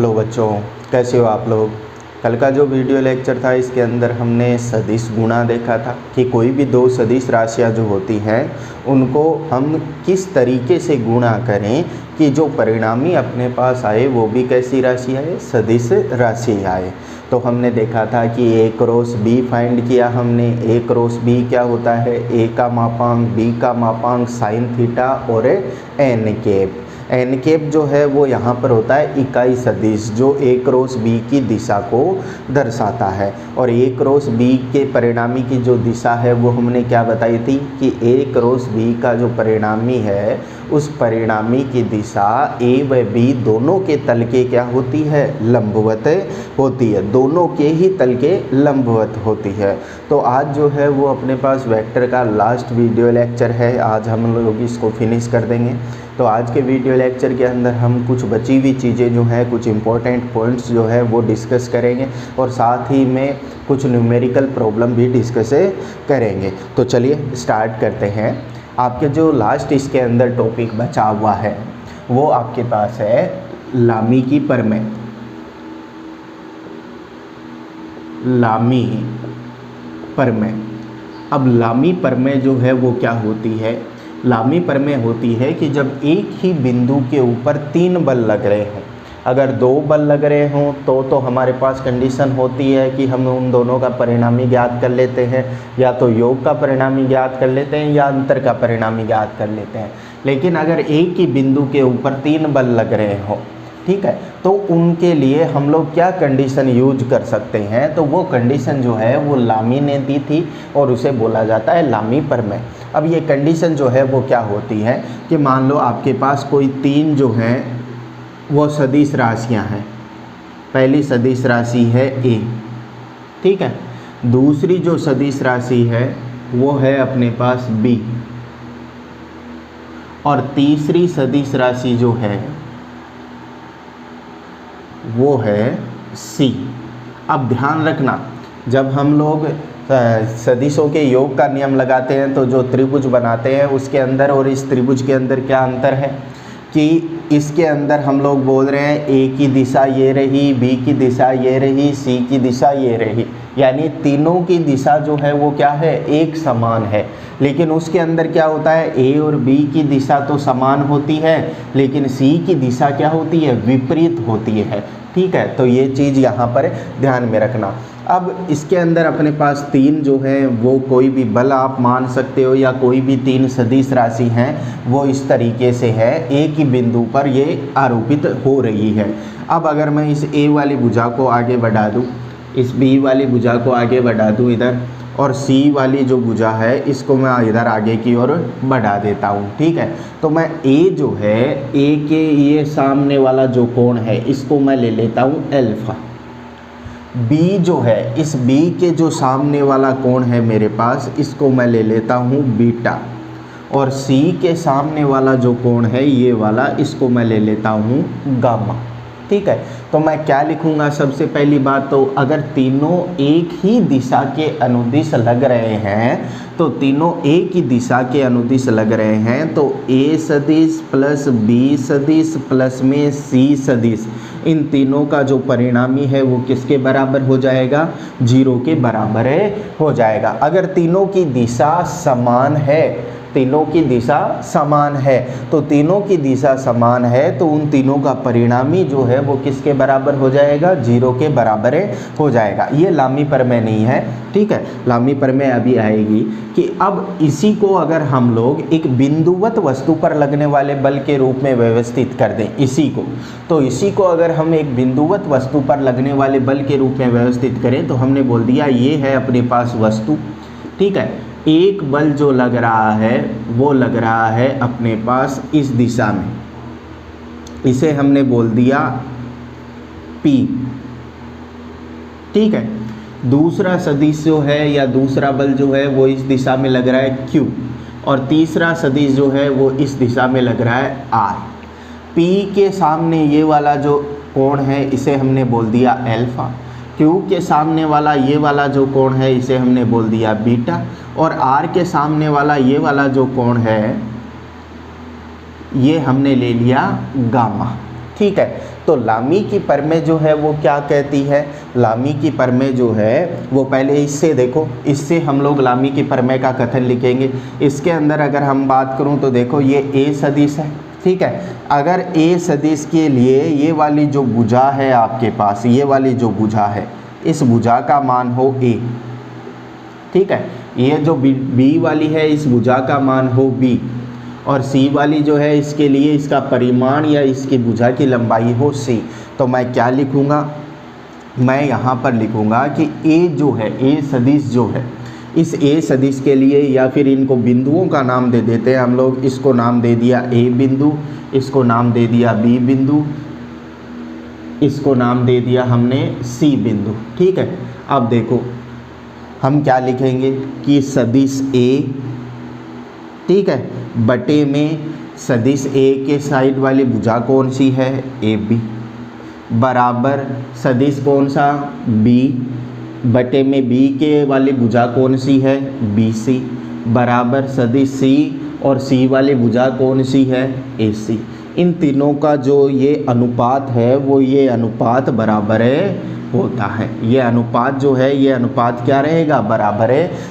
Hello बच्चों, कैसे हो आप लोग। कल का जो वीडियो लेक्चर था इसके अंदर हमने सदिश गुणा देखा था कि कोई भी दो सदिश राशियां जो होती हैं उनको हम किस तरीके से गुणा करें कि जो परिणामी अपने पास आए वो भी कैसी राशि आए, सदिश राशि आए। तो हमने देखा था कि ए क्रॉस बी फाइंड किया हमने। ए क्रॉस बी क्या होता है, ए का मापांक, बी का मापांक साइन थीटा और एन कैप। एन कैप जो है वो यहाँ पर होता है इकाई सदिश जो ए क्रॉस बी की दिशा को दर्शाता है। और ए क्रॉस बी के परिणामी की जो दिशा है वो हमने क्या बताई थी कि ए क्रॉस बी का जो परिणामी है उस परिणामी की दिशा ए व बी दोनों के तल के क्या होती है, लंबवत होती है। दोनों के ही तल के लंबवत होती है। तो आज जो है वो अपने पास वेक्टर का लास्ट वीडियो लेक्चर है, आज हम लोग इसको फिनिश कर देंगे। तो आज के वीडियो लेक्चर के अंदर हम कुछ बची हुई चीज़ें जो हैं, कुछ इंपॉर्टेंट पॉइंट्स जो है वो डिस्कस करेंगे और साथ ही में कुछ न्यूमेरिकल प्रॉब्लम भी डिस्कस करेंगे। तो चलिए स्टार्ट करते हैं। आपके जो लास्ट इसके अंदर टॉपिक बचा हुआ है वो आपके पास है लामी की प्रमेय। लामी प्रमेय। अब लामी प्रमेय जो है वो क्या होती है, लामी प्रमेय होती है कि जब एक ही बिंदु के ऊपर तीन बल लग रहे हों, अगर दो बल लग रहे हों तो हमारे पास कंडीशन होती है कि हम उन दोनों का परिणामी ज्ञात कर लेते हैं, या तो योग का परिणामी ज्ञात कर लेते हैं या अंतर का परिणामी ज्ञात कर लेते हैं। लेकिन अगर एक ही बिंदु के ऊपर तीन बल लग रहे हों, ठीक है, तो उनके लिए हम लोग क्या कंडीशन यूज कर सकते हैं, तो वो कंडीशन जो है वो लामी ने दी थी और उसे बोला जाता है लामी प्रमेय। अब ये कंडीशन जो है वो क्या होती है कि मान लो आपके पास कोई तीन जो हैं वो सदिश राशियां हैं। पहली सदिश राशि है ए, ठीक है, दूसरी जो सदिश राशि है वो है अपने पास बी, और तीसरी सदिश राशि जो है वो है सी। अब ध्यान रखना, जब हम लोग सदिशों के योग का नियम लगाते हैं तो जो त्रिभुज बनाते हैं उसके अंदर और इस त्रिभुज के अंदर क्या अंतर है कि इसके अंदर हम लोग बोल रहे हैं ए की दिशा ये रही, बी की दिशा ये रही, सी की दिशा ये रही, यानी तीनों की दिशा जो है वो क्या है, एक समान है। लेकिन उसके अंदर क्या होता है, ए और बी की दिशा तो समान होती है लेकिन सी की दिशा क्या होती है, विपरीत होती है। ठीक है, तो ये चीज़ यहाँ पर ध्यान में रखना। अब इसके अंदर अपने पास तीन जो है वो कोई भी बल आप मान सकते हो या कोई भी तीन सदिश राशि हैं वो इस तरीके से है, एक ही बिंदु पर ये आरोपित हो रही है। अब अगर मैं इस ए वाली भुजा को आगे बढ़ा दूँ, इस बी वाली भुजा को आगे बढ़ा दूँ इधर, और सी वाली जो भुजा है इसको मैं इधर आगे की ओर बढ़ा देता हूँ, ठीक है। तो मैं ए जो है, ए के ये सामने वाला जो कोण है इसको मैं ले लेता हूँ अल्फा। बी जो है, इस बी के जो सामने वाला कोण है मेरे पास इसको मैं ले लेता हूँ बीटा, और सी के सामने वाला जो कोण है ये वाला इसको मैं ले लेता हूँ गामा। ठीक है, तो मैं क्या लिखूंगा, सबसे पहली बात तो अगर तीनों एक ही दिशा के अनुदिश लग रहे हैं तो तीनों एक ही दिशा के अनुदिश लग रहे हैं तो ए सदिश प्लस बी सदिश प्लस में सी सदिश, इन तीनों का जो परिणामी है वो किसके बराबर हो जाएगा, 0 के बराबर हो जाएगा। अगर तीनों की दिशा समान है, तीनों की दिशा समान है, तो तीनों की दिशा समान है तो उन तीनों का परिणामी जो है वो किसके बराबर हो जाएगा, 0 के बराबर हो जाएगा। ये लामी प्रमेय नहीं है, ठीक है, लामी प्रमेय अभी आएगी। कि अब इसी को अगर हम लोग एक बिंदुवत वस्तु पर लगने वाले बल के रूप में व्यवस्थित कर दें, इसी को, तो इसी को अगर हम एक बिंदुवत वस्तु पर लगने वाले बल के रूप में व्यवस्थित करें तो हमने बोल दिया ये है अपने पास वस्तु, ठीक है। एक बल जो लग रहा है वो लग रहा है अपने पास इस दिशा में, इसे हमने बोल दिया P, ठीक है। दूसरा सदिश जो है या दूसरा बल जो है वो इस दिशा में लग रहा है Q, और तीसरा सदिश जो है वो इस दिशा में लग रहा है R। P के सामने ये वाला जो कोण है इसे हमने बोल दिया अल्फा, Q के सामने वाला ये वाला जो कोण है इसे हमने बोल दिया बीटा, और R के सामने वाला ये वाला जो कोण है ये हमने ले लिया गामा। ठीक है, तो लामी की प्रमेय जो है वो क्या कहती है, लामी की प्रमेय जो है वो पहले इससे देखो, इससे हम लोग लामी की प्रमेय का कथन लिखेंगे। इसके अंदर अगर हम बात करूं तो देखो ये ए सदिश है, ठीक है। अगर ए सदिश के लिए ये वाली जो भुजा है आपके पास, ये वाली जो भुजा है, इस भुजा का मान हो ए, ठीक है। ये जो बी वाली है इस भुजा का मान हो बी, और सी वाली जो है इसके लिए इसका परिमाण या इसकी भुजा की लंबाई हो सी। तो मैं क्या लिखूँगा, मैं यहाँ पर लिखूँगा कि ए जो है, ए सदिश जो है, इस ए सदिश के लिए, या फिर इनको बिंदुओं का नाम दे देते हैं हम लोग, इसको नाम दे दिया ए बिंदु, इसको नाम दे दिया बी बिंदु, इसको नाम दे दिया हमने सी बिंदु, ठीक है। अब देखो हम क्या लिखेंगे कि सदिश ए, ठीक है, बटे में सदिश ए के साइड वाली भुजा कौन सी है, ए बी, बराबर सदिश कौन सा बी, बटे में बी के वाली भुजा कौन सी है, बी सी, बराबर सदिश सी और सी वाली भुजा कौन सी है, ए सी। इन तीनों का जो ये अनुपात है वो ये अनुपात बराबर होता है। ये अनुपात जो है, ये अनुपात क्या रहेगा, बराबर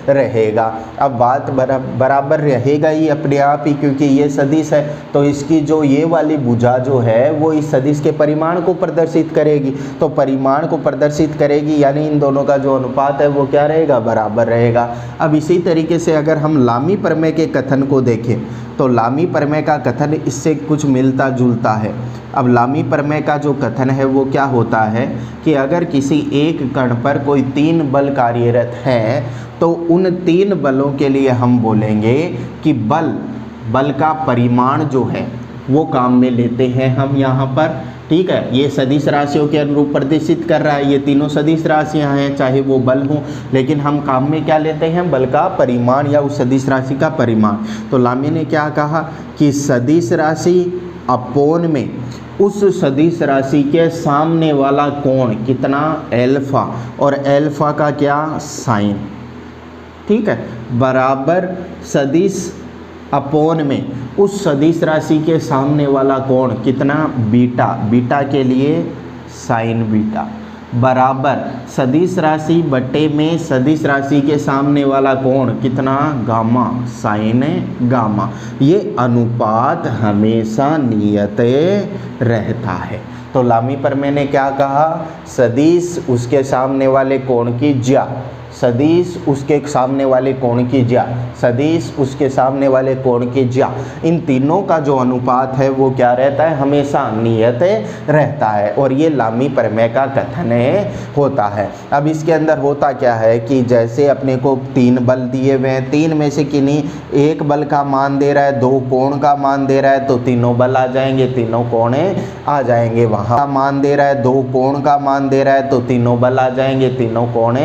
रहेगा। अब बात बराबर रहेगा ही अपने आप ही, क्योंकि ये सदिश है तो इसकी जो ये वाली भुजा जो है वो इस सदिश के परिमाण को प्रदर्शित करेगी। तो परिमाण को प्रदर्शित करेगी यानी इन दोनों का जो अनुपात है वो क्या रहेगा, बराबर रहेगा। अब इसी तरीके से अगर हम लामी प्रमेय के कथन को देखें तो लामी प्रमेय का कथन इससे कुछ मिलता जुलता है। अब लामी प्रमेय का जो कथन है वो क्या होता है कि अगर किसी एक कण पर कोई 3 बल कार्यरत हैं तो उन 3 बलों के लिए हम बोलेंगे कि बल का परिमाण जो है वो काम में लेते हैं हम यहाँ पर, ठीक है। ये सदिश राशियों के अनुरूप प्रदर्शित कर रहा है, ये तीनों सदिश राशियाँ हैं चाहे वो बल हों, लेकिन हम काम में क्या लेते हैं, बल का परिमाण या उस सदिश राशि का परिमाण। तो लामी ने क्या कहा कि सदिश राशि अपोन में उस सदिश राशि के सामने वाला कोण कितना, एल्फा, और एल्फा का क्या, साइन, ठीक है, बराबर सदिश अपोन में उस सदिश राशि के सामने वाला कोण कितना, बीटा, बीटा के लिए साइन बीटा, बराबर सदिश राशि बटे में सदिश राशि के सामने वाला कोण कितना, गामा, साइन गामा। ये अनुपात हमेशा नियत रहता है। तो लामी पर मैंने क्या कहा, सदिश उसके सामने वाले कोण की ज्या, सदिश उसके सामने वाले कोण की ज्या, सदिश उसके सामने वाले कोण की ज्या, इन तीनों का जो अनुपात है वो क्या रहता है, हमेशा नियत रहता है। और ये लामी प्रमेय का कथन होता है। अब इसके अंदर होता क्या है कि जैसे अपने को 3 बल दिए हुए हैं, 3 में से किन्हीं एक बल का मान दे रहा है, 2 कोण का मान दे रहा है, तो तीनों बल आ जाएंगे, तीनों कोण आ जाएंगे। वहाँ मान दे रहा है, 2 कोण का मान दे रहा है, तो तीनों बल आ जाएंगे, तीनों कोण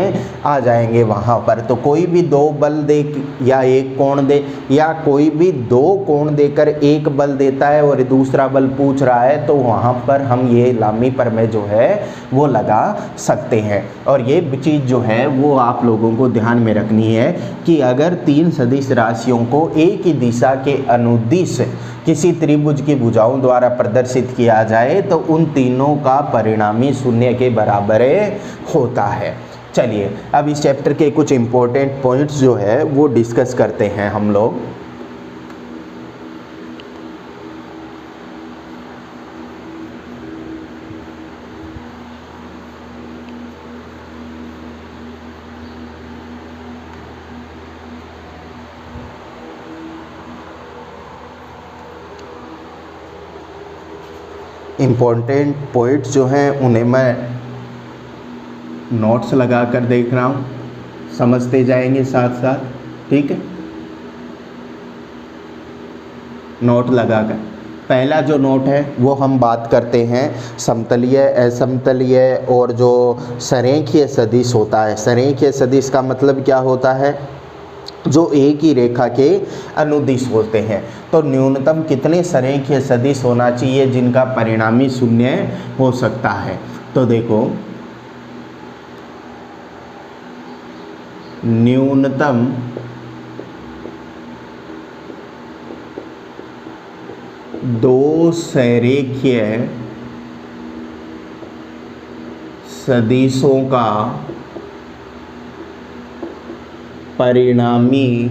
आ जाएंगे वहाँ पर। तो कोई भी 2 बल दे या 1 कोण दे, या कोई भी 2 कोण देकर 1 बल देता है और दूसरा बल पूछ रहा है, तो वहाँ पर हम ये लामी प्रमेय जो है वो लगा सकते हैं। और ये चीज़ जो है वो आप लोगों को ध्यान में रखनी है कि अगर 3 सदिश राशियों को एक ही दिशा के अनुदिश किसी त्रिभुज की भुजाओं द्वारा प्रदर्शित किया जाए तो उन तीनों का परिणामी 0 के बराबर होता है। चलिए अब इस चैप्टर के कुछ इम्पोर्टेंट पॉइंट्स जो है वो डिस्कस करते हैं हम लोग। इम्पोर्टेंट पॉइंट्स जो हैं उन्हें मैं नोट्स लगा कर देख रहा हूँ, समझते जाएंगे साथ साथ, ठीक है। नोट लगाकर पहला जो नोट है वो हम बात करते हैं समतलीय, असमतलीय और जो संरेखीय सदिश होता है। संरेखीय सदिश का मतलब क्या होता है, जो एक ही रेखा के अनुदिश होते हैं। तो न्यूनतम कितने संरेखीय सदिश होना चाहिए जिनका परिणामी 0 हो सकता है। तो देखो न्यूनतम 2 संरेखीय सदिशों का परिणामी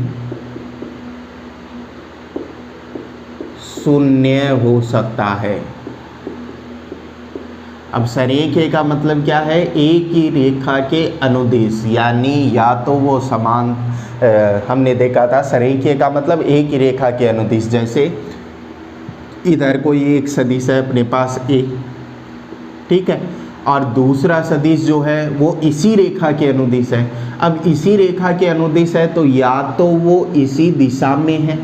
शून्य हो सकता है। अब सरेखे का मतलब क्या है? एक ही रेखा के अनुदिश, यानी या तो वो समान, हमने देखा था सरेखे का मतलब एक ही रेखा के अनुदिश। जैसे इधर कोई एक सदिश है अपने पास ए, ठीक है, और दूसरा सदिश जो है वो इसी रेखा के अनुदिश है। अब इसी रेखा के अनुदिश है तो या तो वो इसी दिशा में है,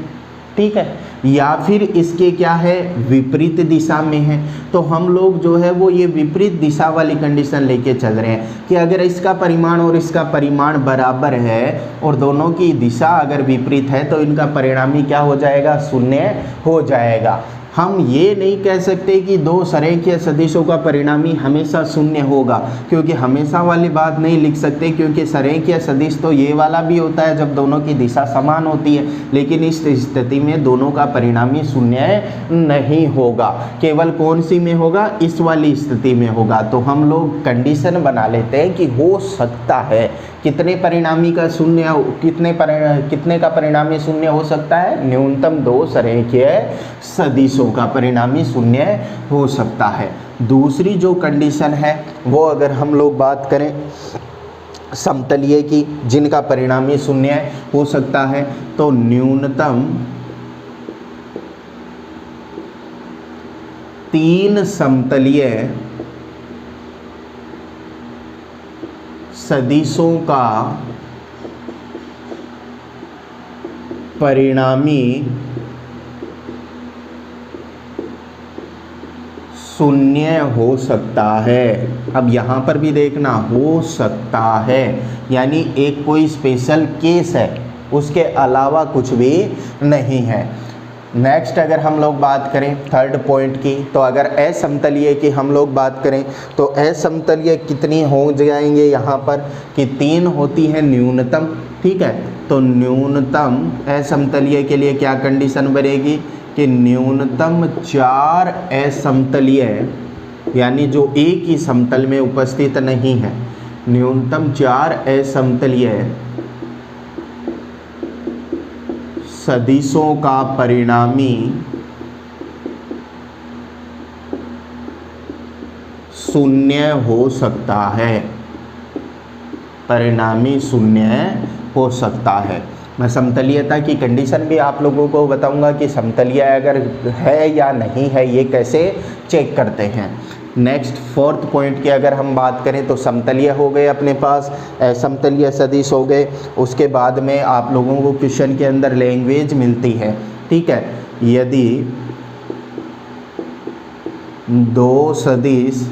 ठीक है, या फिर इसके क्या है, विपरीत दिशा में है। तो हम लोग जो है वो ये विपरीत दिशा वाली कंडीशन लेके चल रहे हैं कि अगर इसका परिमाण और इसका परिमाण बराबर है और दोनों की दिशा अगर विपरीत है तो इनका परिणामी क्या हो जाएगा? शून्य हो जाएगा। हम ये नहीं कह सकते कि दो सरेखीय सदिशों का परिणामी हमेशा शून्य होगा, क्योंकि हमेशा वाली बात नहीं लिख सकते, क्योंकि सरेखीय सदिश तो ये वाला भी होता है जब दोनों की दिशा समान होती है, लेकिन इस स्थिति में दोनों का परिणामी शून्य नहीं होगा। केवल कौन सी में होगा? इस वाली स्थिति में होगा। तो हम लोग कंडीशन बना लेते हैं कि हो सकता है कितने परिणामी का शून्य, कितने का परिणामी शून्य हो सकता है? न्यूनतम दो सरेखीय सदिशों का परिणामी शून्य हो सकता है। दूसरी जो कंडीशन है वो अगर हम लोग बात करें समतलीय की, जिनका परिणामी शून्य हो सकता है, तो न्यूनतम 3 समतलीय सदिशों का परिणामी शून्य हो सकता है। अब यहाँ पर भी देखना, हो सकता है यानी एक कोई स्पेशल केस है, उसके अलावा कुछ भी नहीं है। नेक्स्ट अगर हम लोग बात करें थर्ड पॉइंट की, तो अगर असमतलीय की हम लोग बात करें तो असमतलीय कितनी हो जाएंगे यहाँ पर कि 3 होती है न्यूनतम, ठीक है। तो न्यूनतम असमतलीय के लिए क्या कंडीशन बनेगी कि न्यूनतम 4 असमतलीय, यानी जो एक ही समतल में उपस्थित नहीं है, न्यूनतम 4 असमतलीय सदिशों का परिणामी शून्य हो सकता है, परिणामी शून्य हो सकता है। मैं समतलीयता की कंडीशन भी आप लोगों को बताऊंगा कि समतलीय अगर है या नहीं है ये कैसे चेक करते हैं। नेक्स्ट फोर्थ पॉइंट की अगर हम बात करें तो समतलीय हो गए अपने पास, असमतलीय सदिश हो गए। उसके बाद में आप लोगों को क्वेश्चन के अंदर लैंग्वेज मिलती है, ठीक है। यदि दो सदिश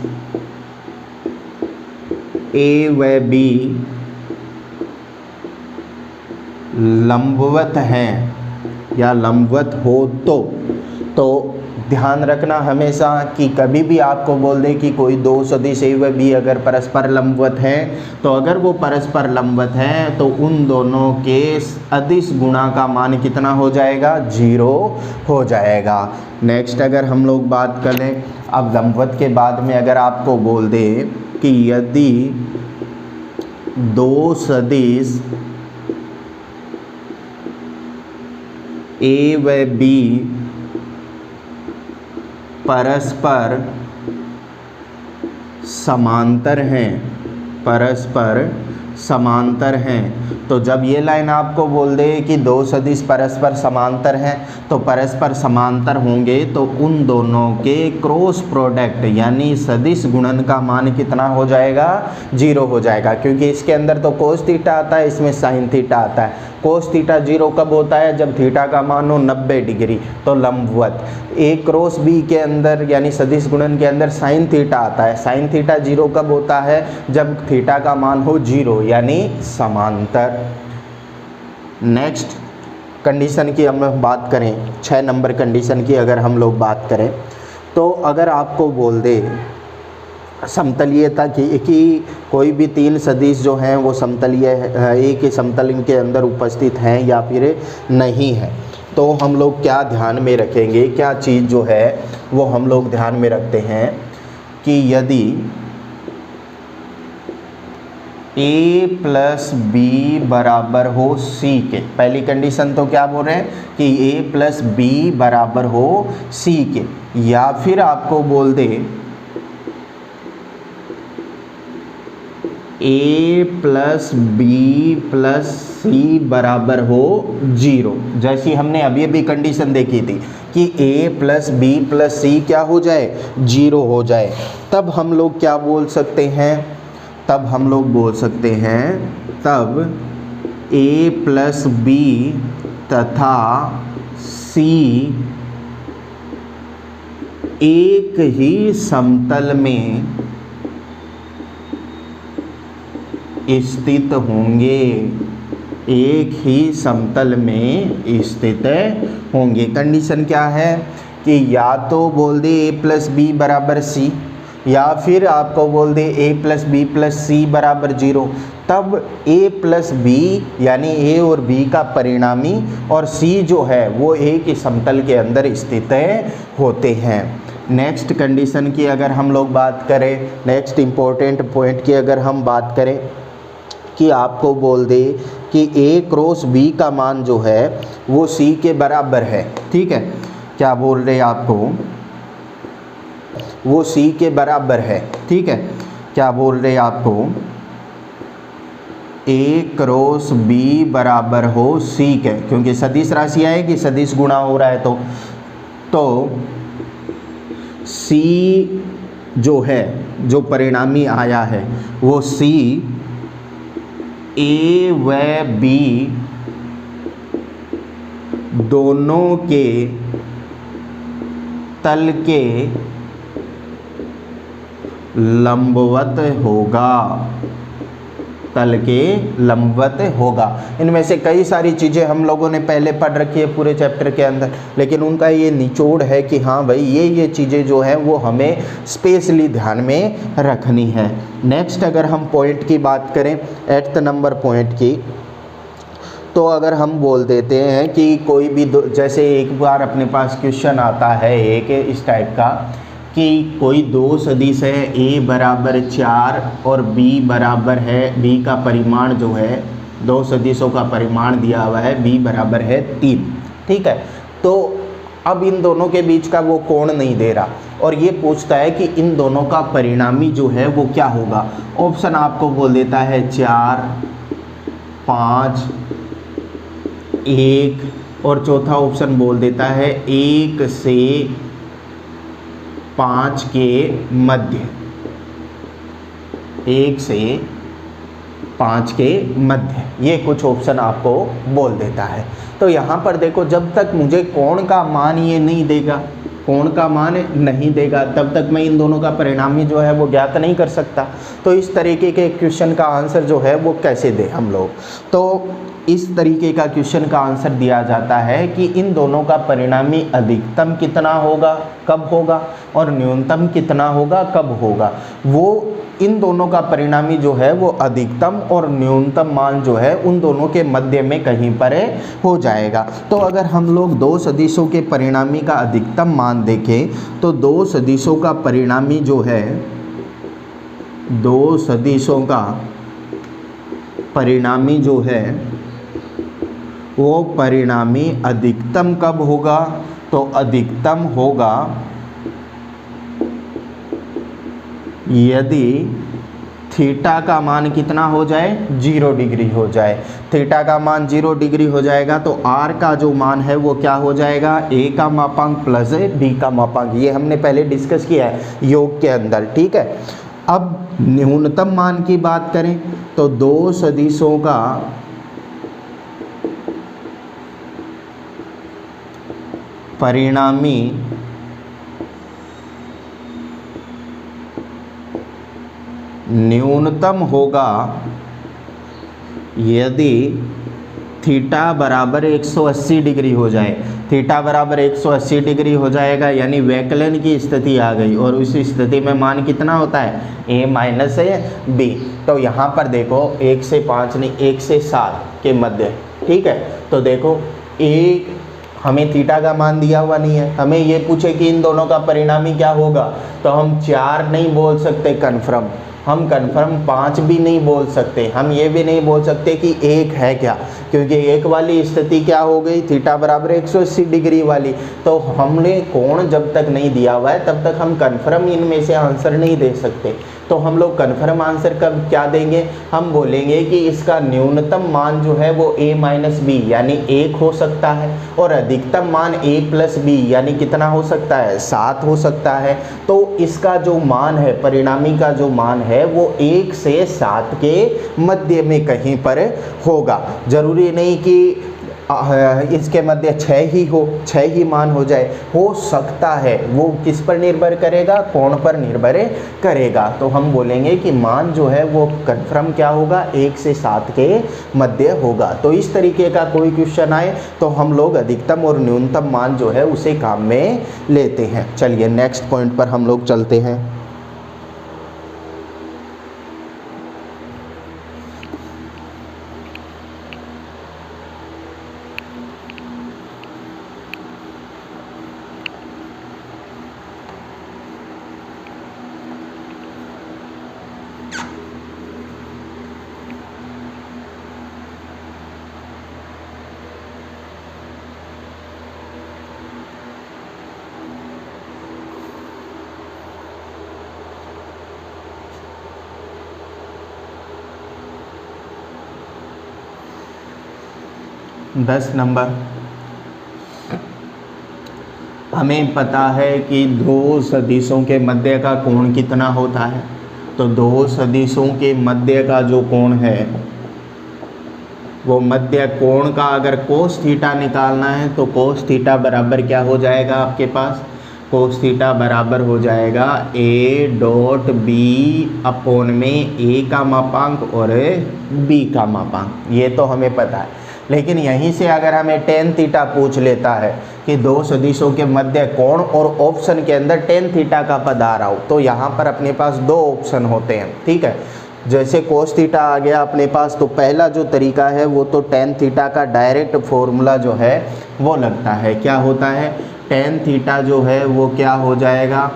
ए व बी लंबवत हैं या लंबवत हो तो ध्यान रखना हमेशा कि कभी भी आपको बोल दे कि कोई दो सदिश ए व बी अगर परस्पर लंबवत हैं, तो अगर वो परस्पर लंबवत हैं तो उन दोनों के अदिश गुणा का मान कितना हो जाएगा? 0 हो जाएगा। नेक्स्ट अगर हम लोग बात करें अब लंबवत के बाद में अगर आपको बोल दे कि यदि दो सदिश ए व बी परस्पर समांतर हैं, परस्पर समांतर हैं, तो जब ये लाइन आपको बोल दे कि दो सदिश परस्पर समांतर हैं तो परस्पर समांतर होंगे तो उन दोनों के क्रॉस प्रोडक्ट यानी सदिश गुणन का मान कितना हो जाएगा? 0 हो जाएगा, क्योंकि इसके अंदर तो कोस थीटा आता है, इसमें साइन थीटा आता है। कोस थीटा 0 कब होता है? जब थीटा का मान हो 90 डिग्री, तो लंबवत। ए क्रॉस बी के अंदर यानी सदिश गुणन के अंदर साइन थीटा आता है, साइन थीटा 0 कब होता है? जब थीटा का मान हो 0 यानी समांतर। नेक्स्ट कंडीशन की हम बात करें, 6 नंबर कंडीशन की अगर हम लोग बात करें तो अगर आपको बोल दे समतलीयता की कि कोई भी 3 सदिश जो हैं वो समतलीय एक ही समतल के अंदर उपस्थित हैं या फिर नहीं है, तो हम लोग क्या ध्यान में रखेंगे, क्या चीज़ जो है वो हम लोग ध्यान में रखते हैं कि यदि ए प्लस बी बराबर हो सी के। पहली कंडीशन तो क्या बोल रहे हैं कि ए प्लस बी बराबर हो सी के, या फिर आपको बोल दे ए प्लस बी प्लस सी बराबर हो 0। जैसी हमने अभी अभी कंडीशन देखी थी कि ए प्लस बी प्लस सी क्या हो जाए, 0 हो जाए। तब हम लोग क्या बोल सकते हैं, तब हम लोग बोल सकते हैं तब ए प्लस बी तथा सी एक ही समतल में स्थित होंगे, एक ही समतल में स्थित होंगे। कंडीशन क्या है कि या तो बोल दे ए प्लस बी बराबर सी, या फिर आपको बोल दे ए प्लस बी प्लस सी बराबर 0। तब ए प्लस बी यानी ए और बी का परिणामी और सी जो है वो एक ही समतल के अंदर स्थित होते हैं। नेक्स्ट कंडीशन की अगर हम लोग बात करें, नेक्स्ट इम्पोर्टेंट पॉइंट की अगर हम बात करें कि आपको बोल दे कि ए क्रॉस बी का मान जो है वो सी के बराबर है, ठीक है, क्या बोल रहे आपको, वो सी के बराबर है, ठीक है, क्या बोल रहे आपको ए क्रॉस बी बराबर हो सी के, क्योंकि सदिश राशि आएगी, सदिश गुणा हो रहा है तो सी जो है, जो परिणामी आया है वो सी ए व बी दोनों के तल के लंबवत होगा, तल के लंबवत होगा। इनमें से कई सारी चीज़ें हम लोगों ने पहले पढ़ रखी है पूरे चैप्टर के अंदर, लेकिन उनका ये निचोड़ है कि हाँ भाई ये चीज़ें जो हैं वो हमें स्पेशली ध्यान में रखनी है। नेक्स्ट अगर हम पॉइंट की बात करें, 8th नंबर पॉइंट की, तो अगर हम बोल देते हैं कि कोई भी जैसे एक बार अपने पास क्वेश्चन आता है एक इस टाइप का कि कोई दो सदिश है a बराबर 4 और b बराबर है, b का परिमाण जो है, दो सदिशों का परिमाण दिया हुआ है b बराबर है 3, ठीक है। तो अब इन दोनों के बीच का वो कोण नहीं दे रहा और ये पूछता है कि इन दोनों का परिणामी जो है वो क्या होगा। ऑप्शन आपको बोल देता है 4, 5, 1 और चौथा ऑप्शन बोल देता है 1 से 5 के मध्य, 1 से 5 के मध्य, ये कुछ ऑप्शन आपको बोल देता है। तो यहाँ पर देखो, जब तक मुझे कोण का मान ये नहीं देगा, कोण का मान नहीं देगा, तब तक मैं इन दोनों का परिणामी जो है वो ज्ञात नहीं कर सकता। तो इस तरीके के क्वेश्चन का आंसर जो है वो कैसे दें हम लोग, तो इस तरीके का क्वेश्चन का आंसर दिया जाता है कि इन दोनों का परिणामी अधिकतम कितना होगा, कब होगा, और न्यूनतम कितना होगा, कब होगा। वो इन दोनों का परिणामी जो है वो अधिकतम और न्यूनतम मान जो है उन दोनों के मध्य में कहीं पर हो जाएगा। तो अगर हम लोग दो सदिशों के परिणामी का अधिकतम मान देखें तो दो सदिशों का परिणामी जो है, दो सदिशों का परिणामी जो है वो परिणामी अधिकतम कब होगा, तो अधिकतम होगा यदि थीटा का मान कितना हो जाए, 0 डिग्री हो जाए। थीटा का मान 0 डिग्री हो जाएगा तो r का जो मान है वो क्या हो जाएगा, a का मापांक प्लस b का मापांक। ये हमने पहले डिस्कस किया है योग के अंदर, ठीक है। अब न्यूनतम मान की बात करें तो दो सदिशों का परिणामी न्यूनतम होगा यदि थीटा बराबर 180 डिग्री हो जाए। थीटा बराबर 180 डिग्री हो जाएगा यानी वैकलन की स्थिति आ गई, और उस स्थिति में मान कितना होता है, a माइनस b। तो यहाँ पर देखो 1 से 5 नहीं, 1 से 7 के मध्य, ठीक है। तो देखो एक हमें थीटा का मान दिया हुआ नहीं है, हमें ये पूछे कि इन दोनों का परिणामी क्या होगा, तो हम 4 नहीं बोल सकते कन्फर्म, हम कन्फर्म 5 भी नहीं बोल सकते, हम ये भी नहीं बोल सकते कि 1 है क्या, क्योंकि 1 वाली स्थिति क्या हो गई, थीटा बराबर 180 डिग्री वाली। तो हमने कोण जब तक नहीं दिया हुआ है तब तक हम कन्फर्म इनमें से आंसर नहीं दे सकते। तो हम लोग कन्फर्म आंसर कब क्या देंगे, हम बोलेंगे कि इसका न्यूनतम मान जो है वो a माइनस बी यानी 1 हो सकता है, और अधिकतम मान a प्लस बी यानी कितना हो सकता है, 7 हो सकता है। तो इसका जो मान है, परिणामी का जो मान है वो 1 से 7 के मध्य में कहीं पर होगा। जरूरी नहीं कि इसके मध्य 6 ही हो, 6 ही मान हो जाए, हो सकता है। वो किस पर निर्भर करेगा, कोण पर निर्भर करेगा। तो हम बोलेंगे कि मान जो है वो कन्फर्म क्या होगा, 1 से 7 के मध्य होगा। तो इस तरीके का कोई क्वेश्चन आए तो हम लोग अधिकतम और न्यूनतम मान जो है उसे काम में लेते हैं। चलिए नेक्स्ट पॉइंट पर हम लोग चलते हैं। दस नंबर, हमें पता है कि दो सदिशों के मध्य का कोण कितना होता है। तो दो सदिशों के मध्य का जो कोण है वो मध्य कोण का अगर कोस थीटा निकालना है तो कोस थीटा बराबर क्या हो जाएगा आपके पास, कोस थीटा बराबर हो जाएगा a डॉट बी अपॉन में a का मापांक और b का मापांक। ये तो हमें पता है, लेकिन यहीं से अगर हमें टेन थीटा पूछ लेता है कि दो सदिशों के मध्य कोण, और ऑप्शन के अंदर टेन थीटा का पद आ रहा हो, तो यहाँ पर अपने पास दो ऑप्शन होते हैं। ठीक है, जैसे कोस थीटा आ गया अपने पास, तो पहला जो तरीका है वो तो टेन थीटा का डायरेक्ट फॉर्मूला जो है वो लगता है। क्या होता है, टेन थीटा जो है वो क्या हो जाएगा,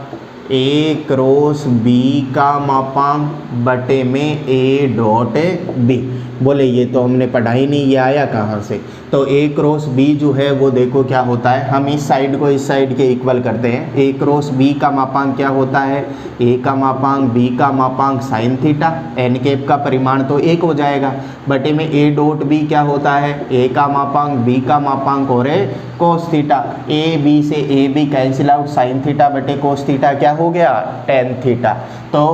a क्रॉस b का मापांक बटे में a डॉट b। बोले ये तो हमने पढ़ा ही नहीं, ये आया कहाँ से। तो a क्रॉस b जो है वो देखो क्या होता है, हम इस साइड को इस साइड के इक्वल करते हैं। a क्रॉस b का मापांक क्या होता है, a का मापांक b का मापांक साइन थीटा, n कैप का परिमाण तो 1 हो जाएगा, बटे में a डॉट b क्या होता है, a का मापांक b का मापांक और कोस थीटा। a b से a b cancel out, sine theta बटे कोस थीटा क्या हो गया, टेन थीटा। तो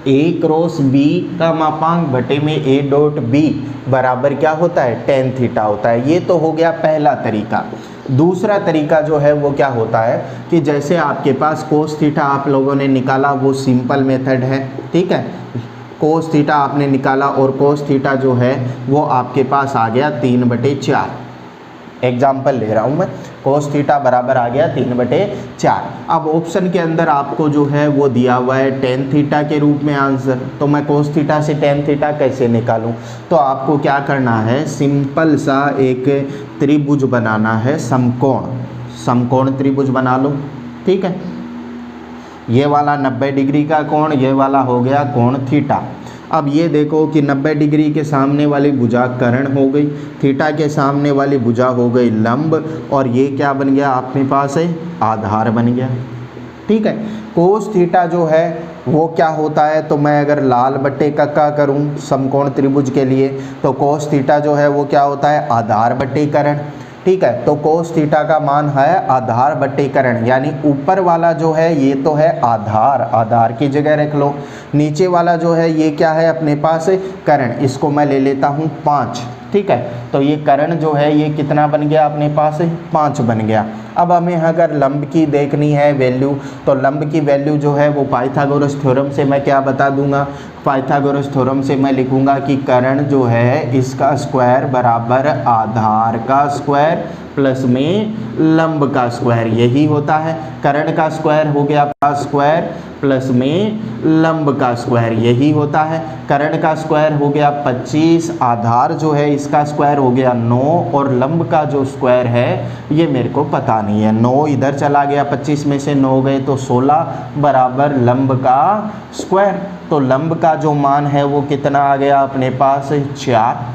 a क्रॉस b का मापांक बटे में a डॉट b बराबर क्या होता है, टेन थीटा होता है। ये तो हो गया पहला तरीका। दूसरा तरीका जो है वो क्या होता है कि जैसे आपके पास कोस थीटा आप लोगों ने निकाला, वो सिंपल मेथड है। ठीक है, कोस थीटा आपने निकाला और कोस थीटा जो है वो आपके पास आ गया 3/4। एग्जाम्पल ले रहा हूँ मैं, कोस थीटा बराबर आ गया 3/4। अब ऑप्शन के अंदर आपको जो है वो दिया हुआ है टेन थीटा के रूप में आंसर। तो मैं कोस थीटा से टेन थीटा कैसे निकालूं, तो आपको क्या करना है, सिंपल सा एक त्रिभुज बनाना है, समकोण त्रिभुज बना लो। ठीक है, ये वाला 90 डिग्री का कोण, ये वाला हो गया कोण थीटा। अब ये देखो कि 90 डिग्री के सामने वाली भुजा कर्ण हो गई, थीटा के सामने वाली भुजा हो गई लंब, और ये क्या बन गया अपने पास है, आधार बन गया। ठीक है, कोस थीटा जो है वो क्या होता है, तो मैं अगर लाल बट्टे का करूं समकोण त्रिभुज के लिए, तो कोस थीटा जो है वो क्या होता है, आधार बट्टे कर्ण। ठीक है, तो कोस थीटा का मान है आधार बट्टे कर्ण, यानी ऊपर वाला जो है ये तो है आधार, आधार की जगह रख लो। नीचे वाला जो है ये क्या है अपने पास, कर्ण। इसको मैं ले लेता हूँ 5। ठीक है, तो ये कर्ण जो है ये कितना बन गया अपने पास, 5 बन गया। अब हमें अगर लंब की देखनी है वैल्यू, तो लंब की वैल्यू जो है वो पाइथागोरस थ्योरम से मैं क्या बता दूंगा, पाइथागोरस थ्योरम से मैं लिखूंगा कि कर्ण जो है इसका स्क्वायर बराबर आधार का स्क्वायर प्लस में लंब का स्क्वायर, यही होता है। कर्ण का स्क्वायर हो गया स्क्वायर प्लस में लंब का स्क्वायर, यही होता है। कर्ण का स्क्वायर हो गया 25, आधार जो है इसका स्क्वायर हो गया 9, और लंब का जो स्क्वायर है ये मेरे को पता नहीं है। 9 इधर चला गया, 25 में से 9 गए तो 16 बराबर लंब का स्क्वायर। तो लंब का जो मान है वो कितना आ गया अपने पास 4।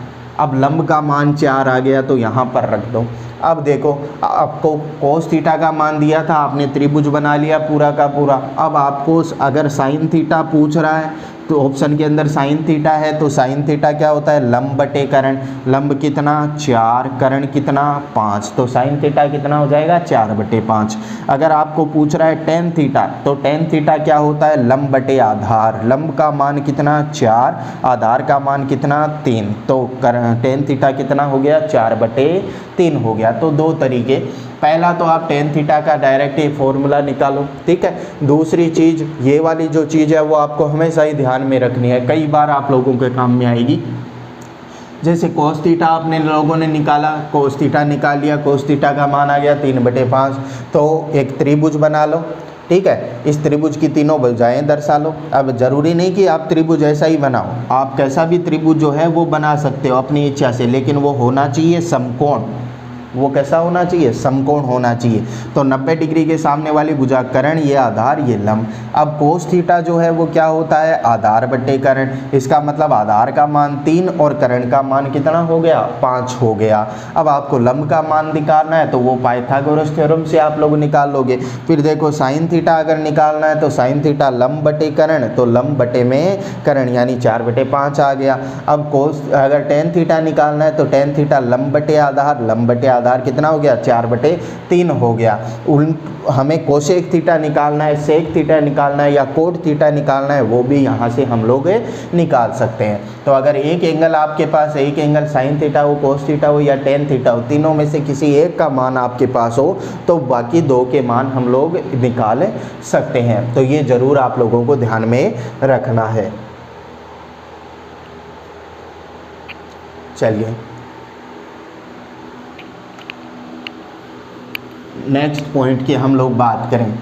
अब लंब का मान 4 आ गया तो यहाँ पर रख दो। अब देखो आपको कोस थीटा का मान दिया था, आपने त्रिभुज बना लिया पूरा का पूरा। अब आपको अगर साइन थीटा पूछ रहा है तो ऑप्शन के अंदर साइन थीटा है, तो साइन थीटा क्या होता है लंब बटे करण। लंब कितना 4, करण कितना 5, तो साइन थीटा कितना हो जाएगा 4/5। अगर आपको पूछ रहा है टेन थीटा, तो टेन थीटा क्या होता है लंब बटे आधार। लंब का मान कितना 4, आधार का मान कितना 3, तो टेन थीटा कितना हो गया 4/3 हो गया। तो दो तरीके, पहला तो आप टेन थीटा का डायरेक्ट ही फॉर्मूला निकालो, ठीक है। दूसरी चीज़ ये वाली जो चीज़ है वो आपको हमेशा ही ध्यान में रखनी है, कई बार आप लोगों के काम में आएगी। जैसे कोस थीटा आपने लोगों ने निकाला, कोस थीटा निकाल लिया, कोस थीटा का मान आ गया 3/5, तो एक त्रिभुज बना लो, ठीक है। इस त्रिभुज की तीनों भुजाएं दर्शा लो। अब जरूरी नहीं कि आप त्रिभुज ऐसा ही बनाओ, आप कैसा भी त्रिभुज जो है वो बना सकते हो अपनी इच्छा से, लेकिन वो होना चाहिए समकोण। वो कैसा होना चाहिए समकोण होना चाहिए। तो 90 डिग्री के सामने वाली भुजा करण, ये आधार ये लंब। अब कोस थीटा जो है वो क्या होता है आधार बटे करण। इसका मतलब आधार का मान 3 और करण का मान कितना हो गया 5 हो गया। अब आपको लंब का मान निकालना है तो वो पाइथागोरस थ्योरम से आप लोग निकाल लोगे। फिर देखो साइन थीटा अगर निकालना है तो साइन थीटा लंब बटे करण, तो लंब बटे में करण यानी 4/5 आ गया। अब कोस अगर टेन थीटा निकालना है तो टेन थीटा लंब बटे आधार, लंब बटे आधार कितना हो गया 4/3 हो गया। हमें कोसेक थीटा निकालना है, सेक थीटा निकालना है या कोट थीटा निकालना है, वो भी यहाँ से हम लोग निकाल सकते हैं। तो अगर एक एंगल आपके पास, एक एंगल साइन थीटा हो, कोस थीटा हो या टेन थीटा हो, तीनों में से किसी एक का मान आपके पास हो तो बाकी दो के मान हम लोग निकाल सकते हैं। तो ये ज़रूर आप लोगों को ध्यान में रखना है। चलिए नेक्स्ट पॉइंट की हम लोग बात करें।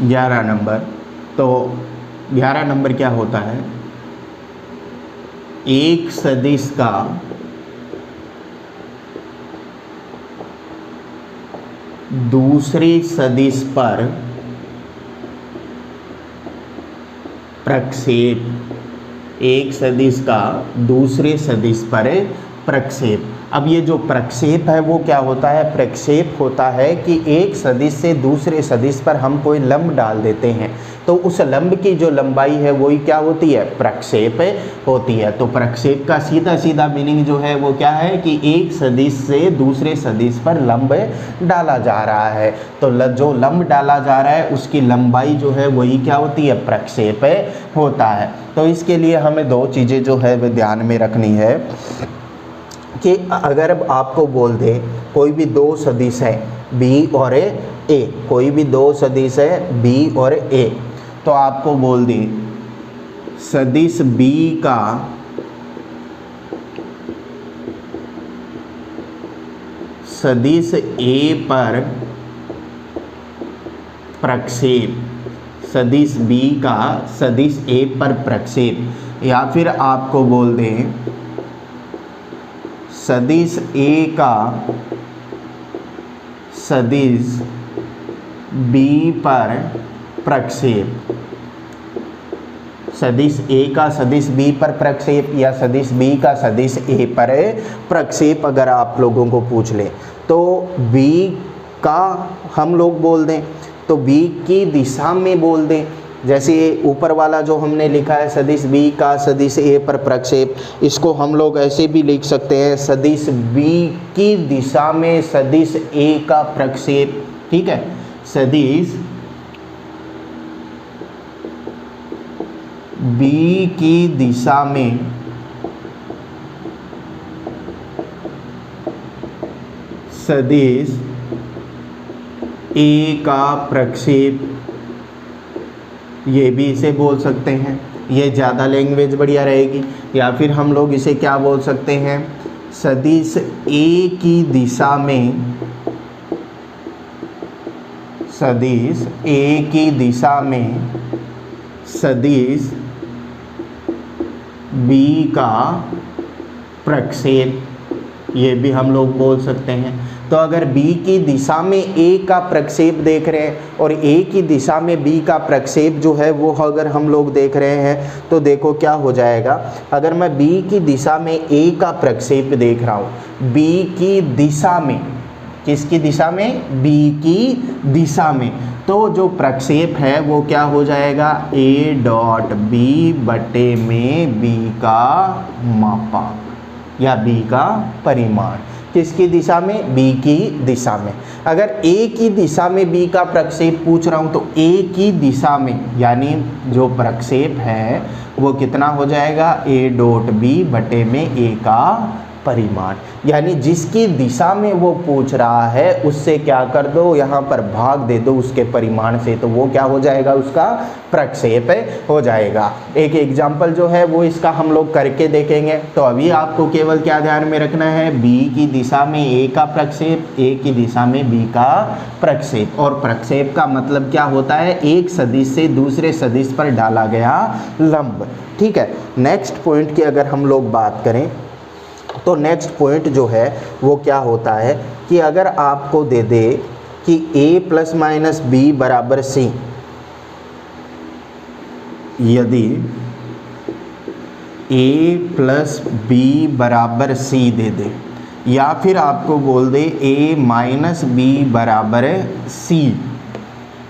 ग्यारह नंबर। तो 11 नंबर क्या होता है, एक सदिश का दूसरे सदिश पर प्रक्षेप। एक सदिश का दूसरे सदिश पर प्रक्षेप। अब ये जो प्रक्षेप है वो क्या होता है, प्रक्षेप होता है कि एक सदिश से दूसरे सदिश पर हम कोई लंब डाल देते हैं, तो उस लंब की जो लंबाई है वही क्या होती है प्रक्षेप होती है। तो प्रक्षेप का सीधा सीधा मीनिंग जो है वो क्या है कि एक सदिश से दूसरे सदिश पर लंब डाला जा रहा है, तो जो लंब डाला जा रहा है उसकी लंबाई जो है वही क्या होती है प्रक्षेप होता है। तो इसके लिए हमें दो चीज़ें जो है वो ध्यान में रखनी है कि अगर आपको बोल दे कोई भी दो सदिश है बी और ए, कोई भी दो सदिश है बी और ए, तो आपको बोल दे सदिश बी का सदिश ए पर प्रक्षेप, सदिश बी का सदिश ए पर प्रक्षेप, या फिर आपको बोल दें सदिश ए का सदिश बी पर प्रक्षेप। सदिश ए का सदिश बी पर प्रक्षेप या सदिश बी का सदिश ए पर प्रक्षेप अगर आप लोगों को पूछ ले तो बी का हम लोग बोल दें तो बी की दिशा में बोल दें। जैसे ऊपर वाला जो हमने लिखा है सदिश बी का सदिश ए पर प्रक्षेप, इसको हम लोग ऐसे भी लिख सकते हैं सदिश बी की दिशा में सदिश ए का प्रक्षेप, ठीक है। सदिश बी की दिशा में सदिश ए का प्रक्षेप, ये भी इसे बोल सकते हैं, ये ज़्यादा लैंग्वेज बढ़िया रहेगी। या फिर हम लोग इसे क्या बोल सकते हैं सदिश ए की दिशा में सदिश ए की दिशा में सदिश बी का प्रक्षेप, ये भी हम लोग बोल सकते हैं। तो अगर b की दिशा में a का प्रक्षेप देख रहे हैं और a की दिशा में b का प्रक्षेप जो है वो अगर हम लोग देख रहे हैं तो देखो क्या हो जाएगा। अगर मैं b की दिशा में a का प्रक्षेप देख रहा हूँ, b की दिशा में, किसकी दिशा में, b की दिशा में, तो जो प्रक्षेप है वो क्या हो जाएगा, a डॉट बी बटे में b का मापांक या b का परिमाण। किसकी दिशा में, b की दिशा में। अगर a की दिशा में b का प्रक्षेप पूछ रहा हूँ तो a की दिशा में यानी जो प्रक्षेप है वो कितना हो जाएगा, a डॉट बी बटे में a का परिमाण। यानी जिसकी दिशा में वो पूछ रहा है उससे क्या कर दो, यहाँ पर भाग दे दो उसके परिमाण से, तो वो क्या हो जाएगा, उसका प्रक्षेप हो जाएगा। एक एग्जाम्पल जो है वो इसका हम लोग करके देखेंगे। तो अभी आपको केवल क्या ध्यान में रखना है, b की दिशा में a का प्रक्षेप, a की दिशा में b का प्रक्षेप। और प्रक्षेप का मतलब क्या होता है, एक सदिश से दूसरे सदिश पर डाला गया लंब। ठीक है, नेक्स्ट पॉइंट की अगर हम लोग बात करें तो नेक्स्ट पॉइंट जो है वो क्या होता है कि अगर आपको दे दे कि a प्लस माइनस बी बराबर सी, यदि a प्लस बी बराबर सी दे दे, या फिर आपको बोल दे a माइनस बी बराबर सी,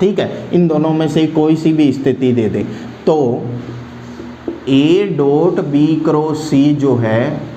ठीक है, इन दोनों में से कोई सी भी स्थिति दे दे, तो a डॉट बी क्रॉस सी जो है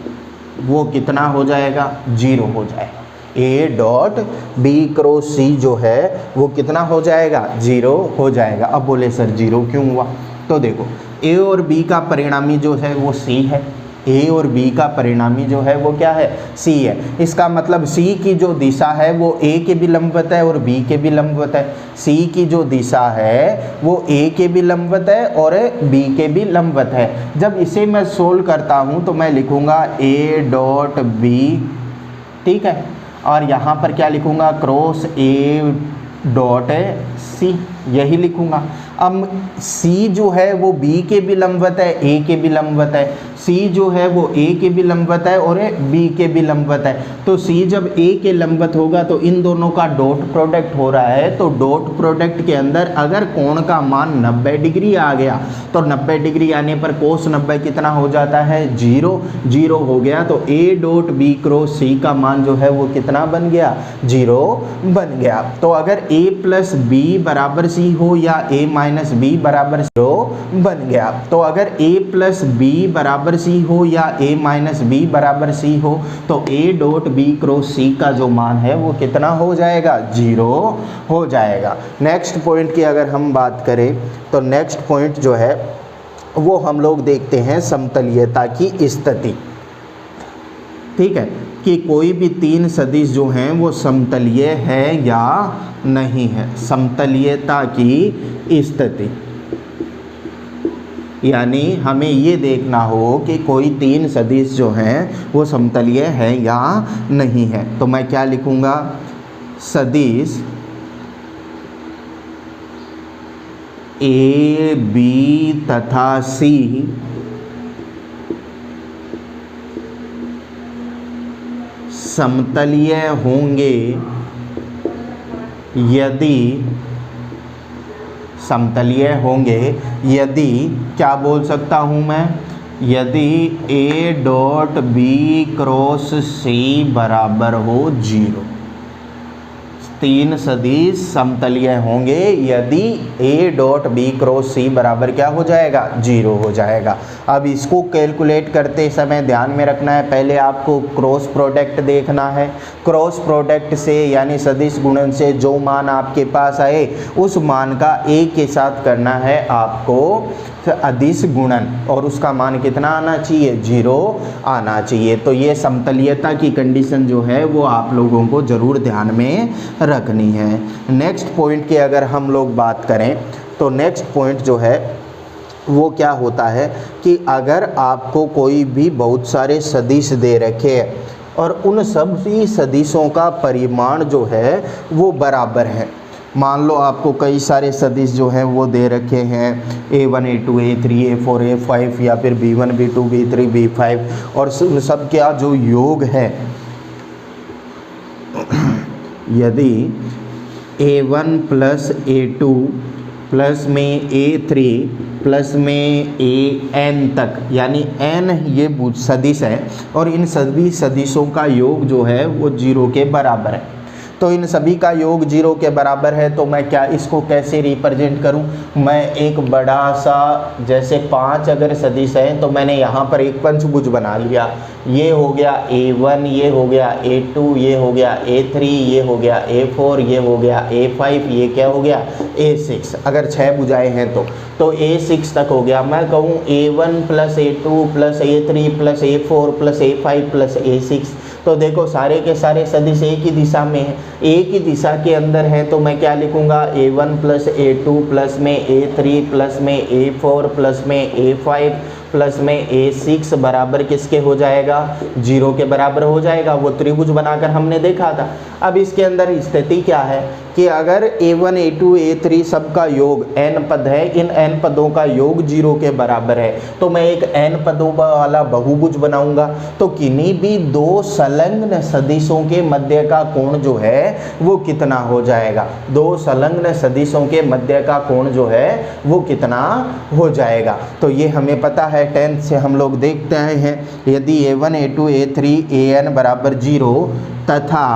वो कितना हो जाएगा, 0 हो जाएगा। a डॉट बी क्रॉस सी जो है वो कितना हो जाएगा, 0 हो जाएगा। अब बोले सर 0 क्यों हुआ, तो देखो a और b का परिणामी जो है वो c है, a और b का परिणामी जो है वो क्या है, c है। इसका मतलब c की जो दिशा है वो a के भी लंबवत है और b के भी लंबवत है। c की जो दिशा है वो a के भी लंबवत है और b के भी लंबवत है। जब इसे मैं सोल्व करता हूँ तो मैं लिखूँगा a डॉट b, ठीक है, और यहाँ पर क्या लिखूँगा, क्रॉस a डॉट c, यही लिखूँगा। अब c जो है वो b के भी लंबवत है, a के भी लंबवत है, c जो है वो a के भी लंबवत है और b के भी लंबवत है। तो c जब a के लंबवत होगा तो इन दोनों का डॉट प्रोडक्ट हो रहा है, तो डॉट प्रोडक्ट के अंदर अगर कोण का मान 90 डिग्री आ गया तो 90 डिग्री आने पर कोस 90 कितना हो जाता है, 0, 0 हो गया। तो a dot b cross c का मान जो है वो कितना बन गया, 0 बन गया। तो अगर a प्लस बी बराबर c हो या a माइनस बी बराबर 0 बन गया, तो अगर a प्लस बी बराबर c हो या a माइनस बी बराबर c हो तो a dot B cross c का जो मान है वो कितना हो जाएगा, 0 हो जाएगा। नेक्स्ट पॉइंट की अगर हम बात करें तो नेक्स्ट पॉइंट जो है वो हम लोग देखते हैं समतलीयता की स्थिति। ठीक है, कि कोई भी तीन सदिश जो हैं वो समतलीय है या नहीं है, समतलीयता की स्थिति। यानी हमें ये देखना हो कि कोई तीन सदिश जो हैं वो समतलीय है या नहीं है। तो मैं क्या लिखूँगा, सदिश ए बी तथा सी समतलीय होंगे यदि, समतलीय होंगे यदि, क्या बोल सकता हूँ मैं, यदि a डॉट बी क्रॉस सी बराबर हो 0। तीन सदिश समतलीय होंगे यदि a डॉट बी क्रॉस सी बराबर क्या हो जाएगा, 0 हो जाएगा। अब इसको कैलकुलेट करते समय ध्यान में रखना है, पहले आपको क्रॉस प्रोडक्ट देखना है। क्रॉस प्रोडक्ट से यानी सदिश गुणन से जो मान आपके पास आए उस मान का a के साथ करना है आपको अदिश गुणन, और उसका मान कितना आना चाहिए, 0 आना चाहिए। तो ये समतलीयता की कंडीशन जो है वो आप लोगों को ज़रूर ध्यान में रखनी है। नेक्स्ट पॉइंट की अगर हम लोग बात करें तो नेक्स्ट पॉइंट जो है वो क्या होता है कि अगर आपको कोई भी बहुत सारे सदिश दे रखे हैं और उन सभी सदिशों का परिमाण जो है वो बराबर है, मान लो आपको कई सारे सदिश जो हैं वो दे रखे हैं A1 A2 A3 A4 A5 या फिर B1 B2 B3 B5 और सब क्या जो योग है, यदि A1 प्लस A2 प्लस में A3 प्लस में AN तक, यानी n ये सदिश है और इन सभी सदिशों का योग जो है वो 0 के बराबर है। तो इन सभी का योग 0 के बराबर है, तो मैं क्या इसको कैसे रिप्रेजेंट करूं? मैं एक बड़ा सा, जैसे 5 अगर सदिश हैं तो मैंने यहाँ पर एक पंचभुज बना लिया। ये हो गया A1, ये हो गया A2, ये हो गया A3, ये हो गया A4, ये हो गया A5, ये क्या हो गया A6। अगर 6 भुजाएं हैं तो A6 तक हो गया। मैं कहूँ A1 plus A2 plus A3 plus A4 plus A5 plus A6, तो देखो सारे के सारे सदिश एक ही दिशा में है, एक ही दिशा के अंदर है। तो मैं क्या लिखूंगा? A1 प्लस A2 प्लस में A3 प्लस में A4 प्लस में A5 प्लस में A6 बराबर किसके हो जाएगा? 0 के बराबर हो जाएगा। वो त्रिभुज बनाकर हमने देखा था। अब इसके अंदर स्थिति क्या है कि अगर A1 A2 A3 सबका योग n पद है, इन n पदों का योग 0 के बराबर है, तो मैं एक n पदों वाला बहुभुज बनाऊंगा। तो किन्हीं भी दो संलग्न सदिशों के मध्य का कोण जो है वो कितना हो जाएगा? दो संलग्न सदिशों के मध्य का कोण जो है वो कितना हो जाएगा? तो ये हमें पता है, 10th से हम लोग देखते आए हैं। यदि A1 A2 A3 AN बराबर 0 तथा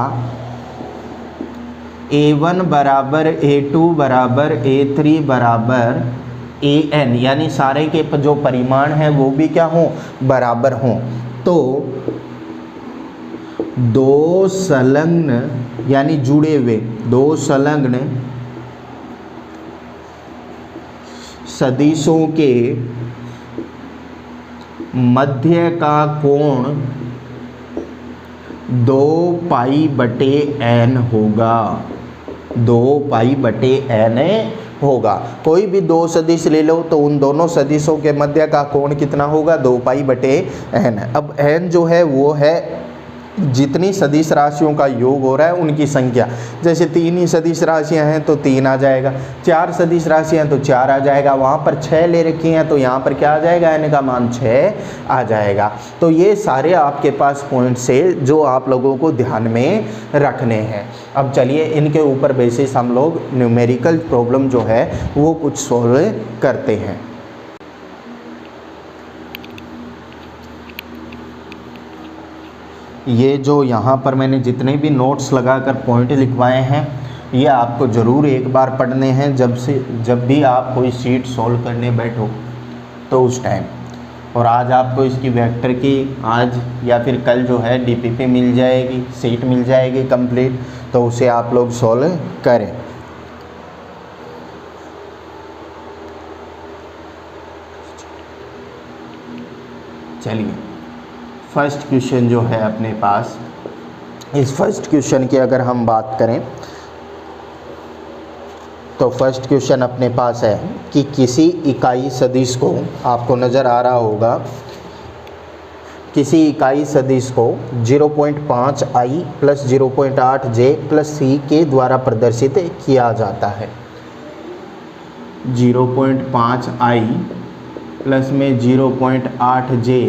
A1 बराबर A2 बराबर A3 बराबर AN, यानी सारे के जो परिमाण हैं वो भी क्या हों? बराबर हों, तो दो संलग्न यानी जुड़े हुए दो संलग्न सदिशों के मध्य का कोण 2 पाई बटे n होगा। 2 पाई बटे n होगा। कोई भी दो सदिश ले लो तो उन दोनों सदिशों के मध्य का कोण कितना होगा? 2 पाई बटे n। अब n जो है वो है जितनी सदिश राशियों का योग हो रहा है उनकी संख्या। जैसे 3 ही सदिश राशियां हैं तो 3 आ जाएगा, 4 सदिश राशियां हैं तो 4 आ जाएगा, वहाँ पर 6 ले रखी हैं तो यहाँ पर क्या आ जाएगा? n का मान 6 आ जाएगा। तो ये सारे आपके पास पॉइंट से जो आप लोगों को ध्यान में रखने हैं। अब चलिए इनके ऊपर बेसिस हम लोग न्यूमेरिकल प्रॉब्लम जो है वो कुछ सॉल्व करते हैं। ये जो यहाँ पर मैंने जितने भी नोट्स लगाकर पॉइंट लिखवाए हैं ये आपको ज़रूर एक बार पढ़ने हैं, जब भी आप कोई शीट सॉल्व करने बैठो तो उस टाइम। और आज आपको इसकी वेक्टर की आज या फिर कल जो है DPP मिल जाएगी, शीट मिल जाएगी कंप्लीट, तो उसे आप लोग सॉल्व करें। चलिए फर्स्ट क्वेश्चन जो है अपने पास, इस फर्स्ट क्वेश्चन की अगर हम बात करें तो फर्स्ट क्वेश्चन अपने पास है कि किसी इकाई सदिश को, आपको नज़र आ रहा होगा, किसी इकाई सदिश को 0.5i plus 0.8j plus c के द्वारा प्रदर्शित किया जाता है। 0.5i प्लस में 0.8j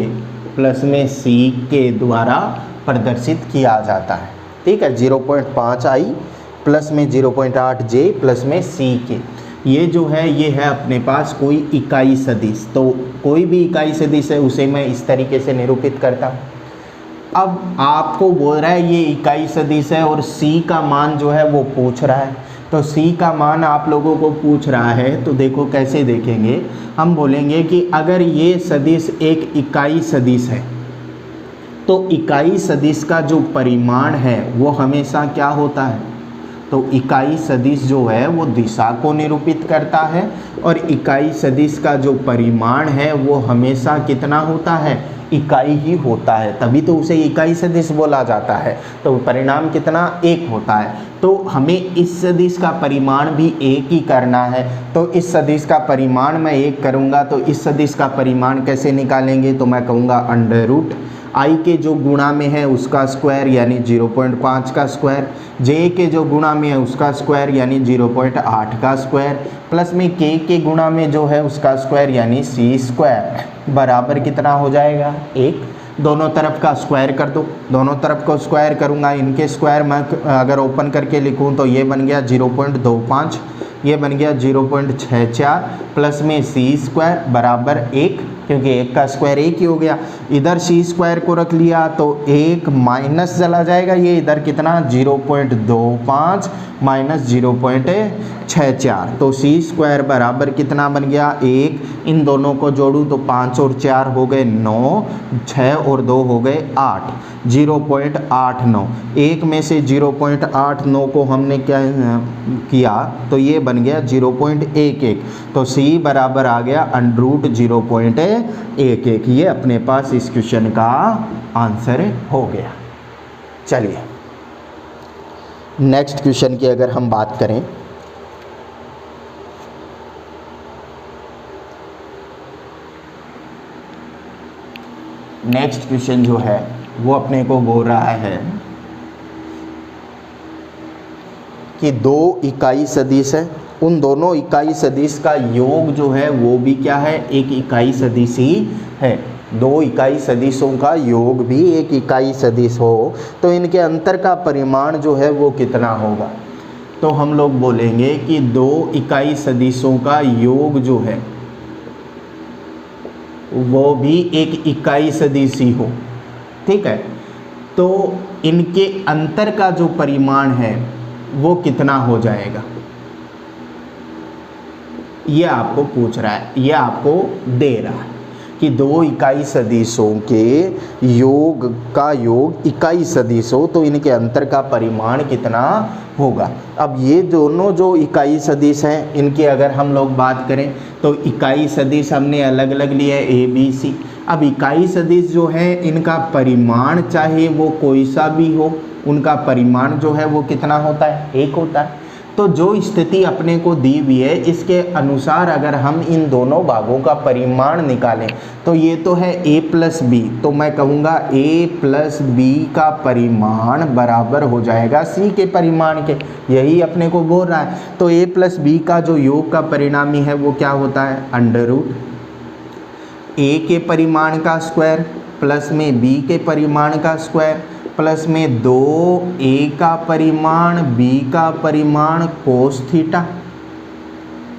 प्लस में c के द्वारा प्रदर्शित किया जाता है। ठीक है, 0.5i प्लस में 0.8j प्लस में c के, ये जो है ये है अपने पास कोई इकाई सदिश। तो कोई भी इकाई सदिश है उसे मैं इस तरीके से निरूपित करता हूँ। अब आपको बोल रहा है ये इकाई सदिश है और c का मान जो है वो पूछ रहा है, तो c का मान आप लोगों को पूछ रहा है। तो देखो कैसे देखेंगे, हम बोलेंगे कि अगर ये सदिश एक इकाई सदिश है तो इकाई सदिश का जो परिमाण है वो हमेशा क्या होता है? तो इकाई सदिश जो है वो दिशा को निरूपित करता है और इकाई सदिश का जो परिमाण है वो हमेशा कितना होता है? इकाई ही होता है, तभी तो उसे इकाई सदिश बोला जाता है। तो परिणाम कितना? 1 होता है। तो हमें इस सदिश का परिमाण भी 1 ही करना है। तो इस सदिश का परिमाण मैं 1 करूँगा, तो इस सदिश का परिमाण कैसे निकालेंगे? तो मैं कहूँगा अंडर रूट आई के जो गुणा में है उसका स्क्वायर यानी 0.5 का स्क्वायर, जे के जो गुणा में है उसका स्क्वायर यानी 0.8 का स्क्वायर, प्लस में के गुणा में जो है उसका स्क्वायर यानी सी स्क्वायर बराबर कितना हो जाएगा 1। दोनों तरफ का स्क्वायर कर दो, दोनों तरफ को स्क्वायर करूँगा, इनके स्क्वायर मैं अगर ओपन करके लिखूँ तो ये बन गया 0.25, ये बन गया 0.64 प्लस में सी स्क्वायर बराबर 1, क्योंकि 1 का स्क्वायर 1 ही हो गया। इधर सी स्क्वायर को रख लिया तो 1 माइनस चला जाएगा, ये इधर कितना 0.25 माइनस 0.64, तो सी स्क्वायर बराबर कितना बन गया 1। इन दोनों को जोड़ूँ तो 5 और 4 हो गए 9, 6 और 2 हो गए 8, 0.89। 1 में से 0.89 को हमने क्या किया तो ये बन गया 0.11, तो सी बराबर आ गया √0.11। ये अपने पास इस क्वेश्चन का आंसर हो गया। चलिए नेक्स्ट क्वेश्चन की अगर हम बात करें, नेक्स्ट क्वेश्चन जो है वो अपने को बोल रहा है कि दो इकाई सदिश है, उन दोनों इकाई सदिश का योग जो है वो भी क्या है, एक इकाई सदिश ही है। दो इकाई सदिशों का योग भी एक इकाई सदिश हो तो इनके अंतर का परिमाण जो है वो कितना होगा। तो हम लोग बोलेंगे कि दो इकाई सदिशों का योग जो है वो भी एक इकाई सदिश ही हो, ठीक है। तो इनके अंतर का जो परिमाण है वो कितना हो जाएगा, ये आपको पूछ रहा है, ये आपको दे रहा है कि दो इकाई सदिशों के योग का योग इकाई सदिश हो तो इनके अंतर का परिमाण कितना होगा। अब ये दोनों जो इकाई सदिश हैं इनकी अगर हम लोग बात करें तो इकाई सदिश हमने अलग अलग लिए ए बी सी। अब इकाई सदिश जो है इनका परिमाण चाहे वो कोई सा भी हो, उनका परिमाण जो है वो कितना होता है, 1 होता है। तो जो स्थिति अपने को दी हुई है इसके अनुसार अगर हम इन दोनों भागों का परिमाण निकालें तो ये तो है a प्लस बी, तो मैं कहूँगा a प्लस बी का परिमाण बराबर हो जाएगा c के परिमाण के, यही अपने को बोल रहा है। तो a प्लस बी का जो योग का परिणामी है वो क्या होता है, अंडर रूट a के परिमाण का स्क्वायर प्लस में b के परिमाण का स्क्वायर प्लस में 2a का परिमाण b का परिमाण कोस थीटा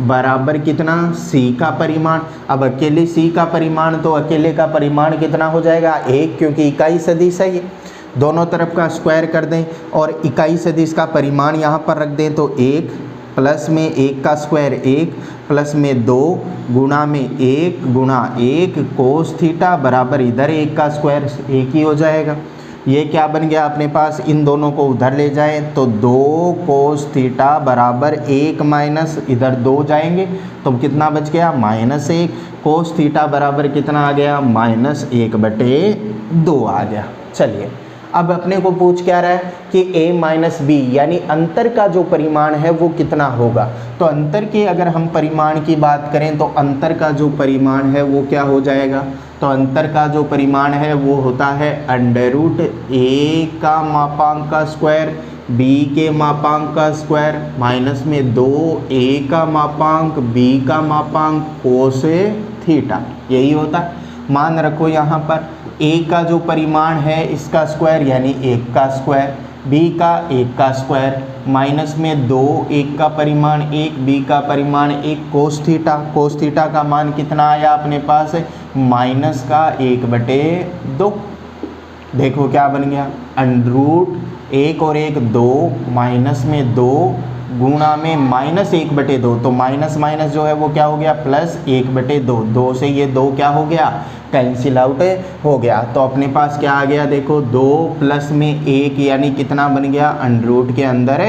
बराबर कितना, c का परिमाण। अब अकेले c का परिमाण तो अकेले का परिमाण कितना हो जाएगा 1, क्योंकि इकाई सदिश है ये। दोनों तरफ का स्क्वायर कर दें और इकाई सदिश का परिमाण यहाँ पर रख दें तो 1 प्लस में 1 का स्क्वायर 1 प्लस में 2 गुणा में 1 गुणा 1 कोस थीटा बराबर इधर 1 का स्क्वायर 1 ही हो जाएगा। ये क्या बन गया अपने पास, इन दोनों को उधर ले जाएं तो 2 कोस थीटा बराबर 1 माइनस इधर 2 जाएंगे तो कितना बच गया -1, कोस थीटा बराबर कितना आ गया -1/2 आ गया। चलिए अब अपने को पूछ क्या रहा है कि a माइनस बी यानी अंतर का जो परिमाण है वो कितना होगा। तो अंतर के अगर हम परिमाण की बात करें तो अंतर का जो परिमाण है वो क्या हो जाएगा, तो अंतर का जो परिमाण है वो होता है √a का मापांक का स्क्वायर b के मापांक का स्क्वायर माइनस में 2a का मापांक b का मापांक कोस थीटा, यही होता है। मान रखो यहाँ पर a का जो परिमाण है इसका स्क्वायर यानी 1 का स्क्वायर, b का 1 का स्क्वायर माइनस में 2 1 का परिमाण 1 b का परिमाण 1 कोस थीटा का मान कितना आया अपने पास -1/2। देखो क्या बन गया, √1 और 1 2 माइनस में 2 गुणा में -1/2, तो माइनस माइनस जो है वो क्या हो गया +1/2, 2 से ये 2 क्या हो गया कैंसिल आउट हो गया। तो अपने पास क्या आ गया, देखो 2 प्लस में 1 यानी कितना बन गया, √, के अंदर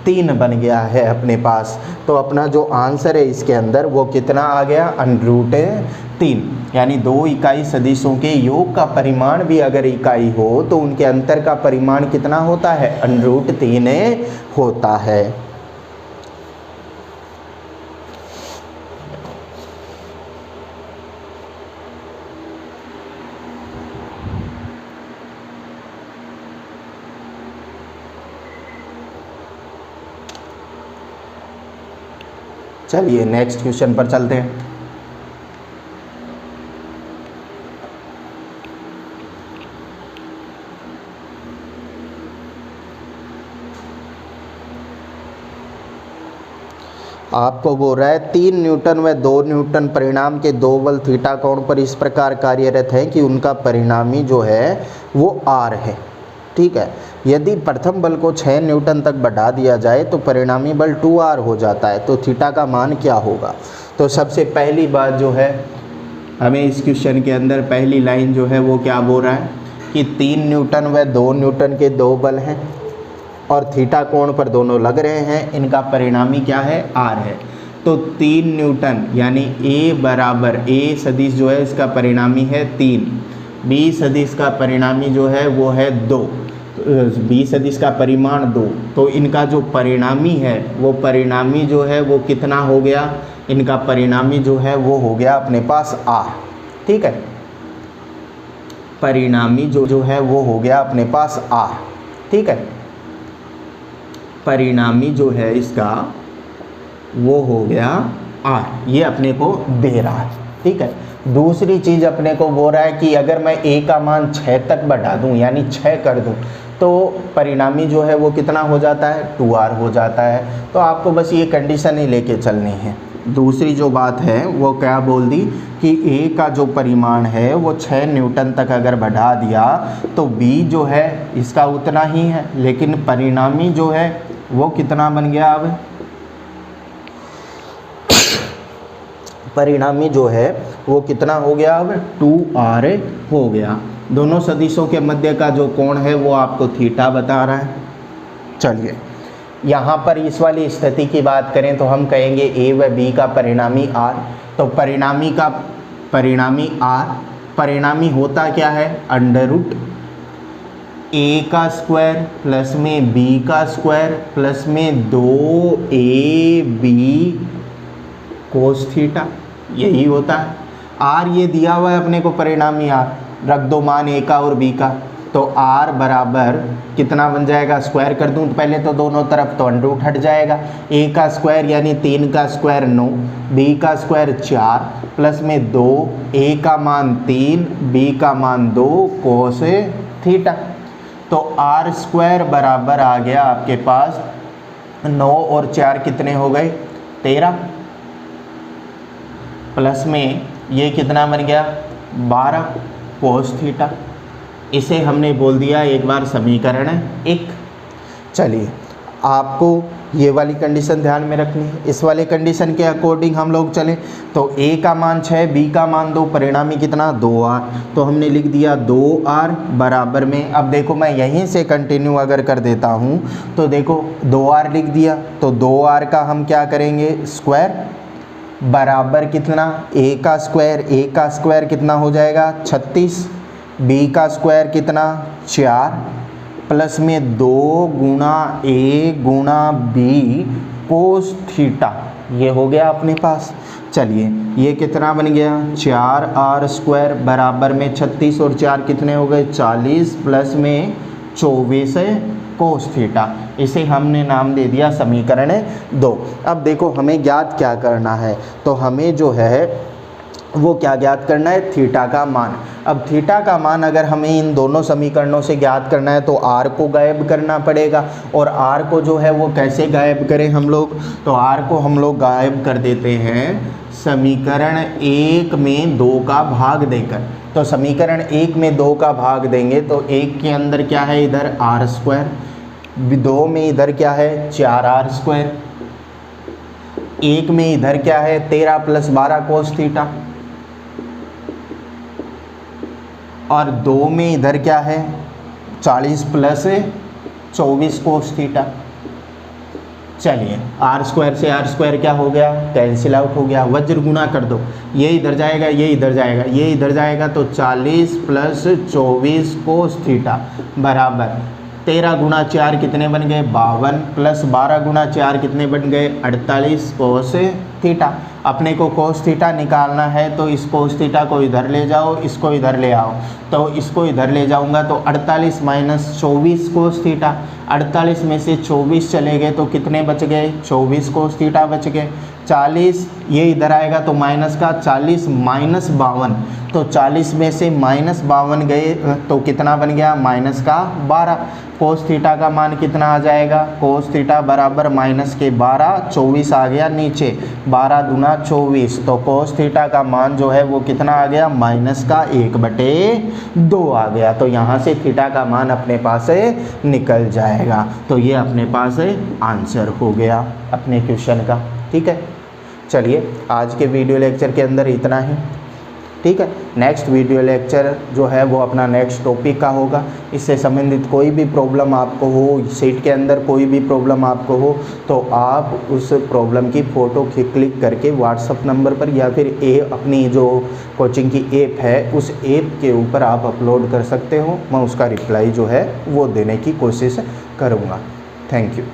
3 बन गया है अपने पास। तो अपना जो आंसर है इसके अंदर वो कितना आ गया √3, यानी दो इकाई सदिशों के योग का परिमाण भी अगर इकाई हो तो उनके अंतर का परिमाण कितना होता है √3 होता है। चलिए नेक्स्ट क्वेश्चन पर चलते हैं। आपको बोल रहा है 3 न्यूटन व 2 न्यूटन परिणाम के दो बल थीटा कोण पर इस प्रकार कार्यरत हैं कि उनका परिणामी जो है वो आर है। ठीक है, यदि प्रथम बल को 6 न्यूटन तक बढ़ा दिया जाए तो परिणामी बल 2r हो जाता है, तो थीटा का मान क्या होगा। तो सबसे पहली बात जो है हमें इस क्वेश्चन के अंदर पहली लाइन जो है वो क्या बोल रहा है कि 3 न्यूटन व 2 न्यूटन के दो बल हैं और थीटा कोण पर दोनों लग रहे हैं, इनका परिणामी क्या है आर है। तो 3 न्यूटन यानी A बराबर A सदिश जो है इसका परिणामी है 3, B सदिश का परिणामी जो है वो है 2, B सदिश का परिमाण 2, तो इनका जो परिणामी है वो परिणामी जो है वो कितना हो गया, इनका परिणामी जो है वो हो गया अपने पास R। ठीक है, परिणामी जो है वो हो गया अपने पास R। ठीक है, परिणामी जो है इसका वो हो गया R, ये अपने को दे रहा है। ठीक है, दूसरी चीज़ अपने को बोल रहा है कि अगर मैं A का मान 6 तक बढ़ा दूं यानी 6 कर दूं तो परिणामी जो है वो कितना हो जाता है 2R हो जाता है। तो आपको बस ये कंडीशन ही लेके चलनी है। दूसरी जो बात है वो क्या बोल दी कि A का जो परिमाण है वो 6 न्यूटन तक अगर बढ़ा दिया तो B जो है इसका उतना ही है, लेकिन परिणामी जो है वो कितना बन गया, अब परिणामी जो है वो कितना हो गया, अब 2r हो गया। दोनों सदिशों के मध्य का जो कोण है वो आपको थीटा बता रहा है। चलिए यहाँ पर इस वाली स्थिति की बात करें तो हम कहेंगे A व B का परिणामी R, तो परिणामी R, परिणामी होता क्या है अंडर रूट A का स्क्वायर प्लस में B का स्क्वायर प्लस में 2AB कोस थीटा, यही होता है। R ये दिया हुआ है अपने को परिणामी R, रख दो मान A का और B का, तो R बराबर कितना बन जाएगा, स्क्वायर कर दूं तो पहले तो दोनों तरफ तो अंडर रूट हट जाएगा। A का स्क्वायर यानी 3 का स्क्वायर 9, B का स्क्वायर 4 प्लस में 2, A का मान 3 B का मान 2 कोस थीटा। तो R स्क्वायर बराबर आ गया आपके पास 9 और 4 कितने हो गए 13, प्लस में ये कितना बन गया 12 कोस थीटा। इसे हमने बोल दिया एक बार समीकरण 1। चलिए आपको ये वाली कंडीशन ध्यान में रखनी है। इस वाले कंडीशन के अकॉर्डिंग हम लोग चलें तो A का मान 6, B का मान 2, परिणामी कितना 2R, तो हमने लिख दिया 2R बराबर में, अब देखो मैं यहीं से कंटिन्यू अगर कर देता हूँ तो देखो 2R लिख दिया, तो 2R का हम क्या करेंगे स्क्वायर बराबर कितना A का स्क्वायर कितना हो जाएगा 36, B का स्क्वायर कितना 4 प्लस में 2 गुणा A गुणा B कोस थीटा, ये हो गया अपने पास। चलिए ये कितना बन गया 4R स्क्वायर बराबर में 36 और 4 कितने हो गए 40 प्लस में 24 कोस थीटा। इसे हमने नाम दे दिया समीकरण 2। अब देखो हमें ज्ञात क्या करना है, तो हमें जो है वो क्या ज्ञात करना है थीटा का मान। अब थीटा का मान अगर हमें इन दोनों समीकरणों से ज्ञात करना है तो r को गायब करना पड़ेगा, और r को जो है वो कैसे गायब करें हम लोग, तो r को हम लोग गायब कर देते हैं समीकरण 1 में 2 का भाग देकर। तो समीकरण 1 में 2 का भाग देंगे तो 1 के अंदर क्या है इधर r स्क्वायर, 2 में इधर क्या है 4r स्क्वायर, 1 में इधर क्या है 13 प्लस 12 कोस थीटा, और 2 में इधर क्या है 40 प्लस 24 कोस थीटा। चलिए r स्क्वायर से r स्क्वायर क्या हो गया कैंसिल आउट हो गया, वज्र गुना कर दो, ये इधर जाएगा ये इधर जाएगा ये इधर जाएगा, तो 40 प्लस 24 कोस थीटा बराबर 13 गुना 4 कितने बन गए 52 प्लस 12 गुना 4 कितने बन गए 48 कोस थीटा। अपने को कोस थीटा निकालना है तो इस कोस थीटा को इधर ले जाओ, इसको इधर ले आओ। तो इसको इधर ले जाऊंगा तो 48 माइनस 24 कोस थीटा। 48 में से 24 चले गए तो कितने बच गए? 24 कोस थीटा बच गए। 40 ये इधर आएगा तो माइनस का 40 माइनस 52, तो 40 में से माइनस 52 गए तो कितना बन गया? माइनस का 12। कोस थीटा का मान कितना आ जाएगा? कोस थीटा बराबर माइनस के 12, 24 आ गया नीचे, 12 दूना 24, तो कोस थीटा का मान जो है वो कितना आ गया? माइनस का 1/2 आ गया। तो यहाँ से थीटा का मान अपने पास निकल जाएगा। तो ये अपने पास आंसर हो गया अपने क्वेश्चन का। ठीक है, चलिए आज के वीडियो लेक्चर के अंदर इतना ही। ठीक है, नेक्स्ट वीडियो लेक्चर जो है वो अपना नेक्स्ट टॉपिक का होगा। इससे संबंधित कोई भी प्रॉब्लम आपको हो, सीट के अंदर कोई भी प्रॉब्लम आपको हो, तो आप उस प्रॉब्लम की फ़ोटो क्लिक करके व्हाट्सअप नंबर पर या फिर अपनी जो कोचिंग की ऐप है उस ऐप के ऊपर आप अपलोड कर सकते हो। मैं उसका रिप्लाई जो है वो देने की कोशिश करूँगा। Thank you.